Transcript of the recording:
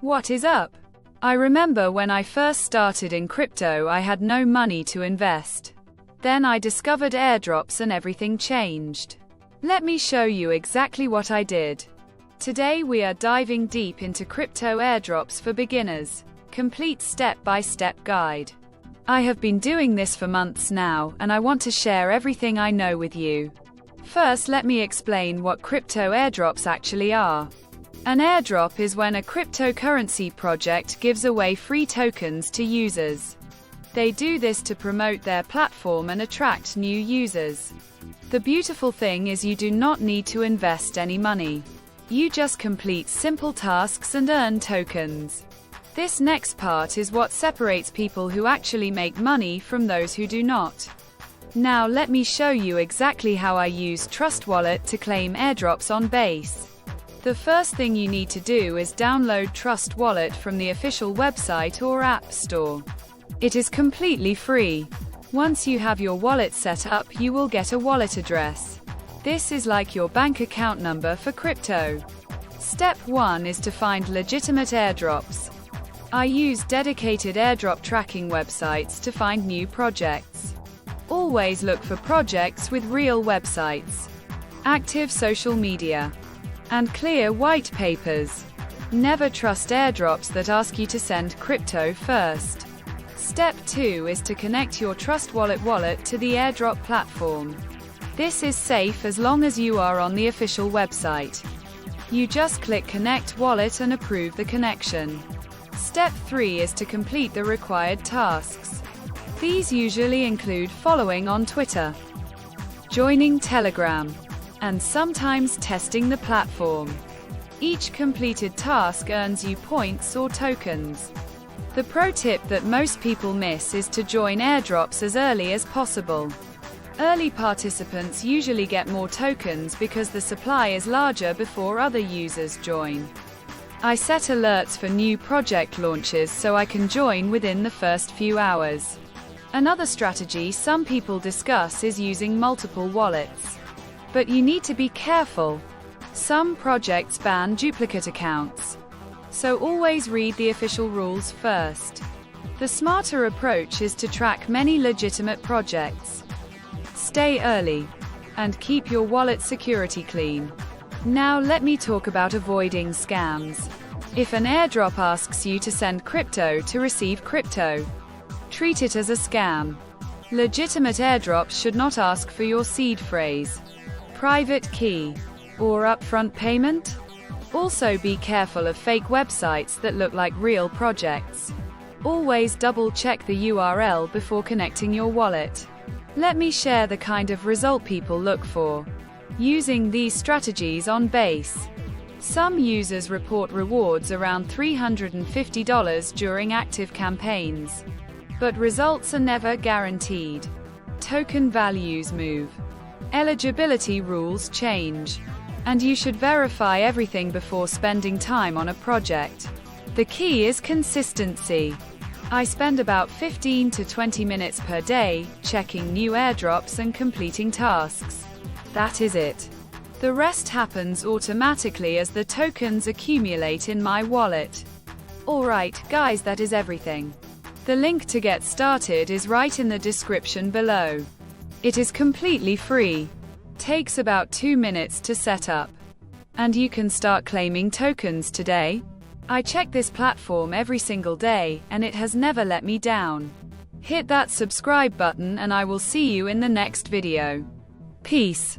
What is up? I remember when I first started in crypto, I had no money to invest. Then I discovered airdrops and everything changed. Let me show you exactly what I did. Today we are diving deep into crypto airdrops for beginners. Complete step-by-step guide. I have been doing this for months now, and I want to share everything I know with you. First, let me explain what crypto airdrops actually are. An airdrop is when a cryptocurrency project gives away free tokens to users. They do this to promote their platform and attract new users. The beautiful thing is you do not need to invest any money. You just complete simple tasks and earn tokens. This next part is what separates people who actually make money from those who do not. Now let me show you exactly how I use Trust Wallet to claim airdrops on Base. The first thing you need to do is download Trust Wallet from the official website or app store. It is completely free. Once you have your wallet set up, you will get a wallet address. This is like your bank account number for crypto. Step 1 is to find legitimate airdrops. I use dedicated airdrop tracking websites to find new projects. Always look for projects with real websites, active social media, and clear white papers. Never trust airdrops that ask you to send crypto first. Step 2 is to connect your Trust Wallet to the airdrop platform. This is safe as long as you are on the official website. You just click Connect Wallet and approve the connection. Step 3 is to complete the required tasks. These usually include following on Twitter, joining Telegram, and sometimes testing the platform. Each completed task earns you points or tokens. The pro tip that most people miss is to join airdrops as early as possible. Early participants usually get more tokens because the supply is larger before other users join. I set alerts for new project launches so I can join within the first few hours. Another strategy some people discuss is using multiple wallets. But you need to be careful. Some projects ban duplicate accounts. So always read the official rules first. The smarter approach is to track many legitimate projects. Stay early and keep your wallet security clean. Now let me talk about avoiding scams. If an airdrop asks you to send crypto to receive crypto, treat it as a scam. Legitimate airdrops should not ask for your seed phrase, private key, or upfront payment. Also be careful of fake websites that look like real projects. Always double-check the URL before connecting your wallet. Let me share the kind of result people look for using these strategies on Base. Some users report rewards around $350 during active campaigns. But results are never guaranteed. Token values move. Eligibility rules change. And you should verify everything before spending time on a project. The key is consistency. I spend about 15 to 20 minutes per day, checking new airdrops and completing tasks. That is it. The rest happens automatically as the tokens accumulate in my wallet. Alright, guys, that is everything. The link to get started is right in the description below. It is completely free. Takes about 2 minutes to set up. And you can start claiming tokens today. I check this platform every single day, and it has never let me down. Hit that subscribe button and I will see you in the next video. Peace.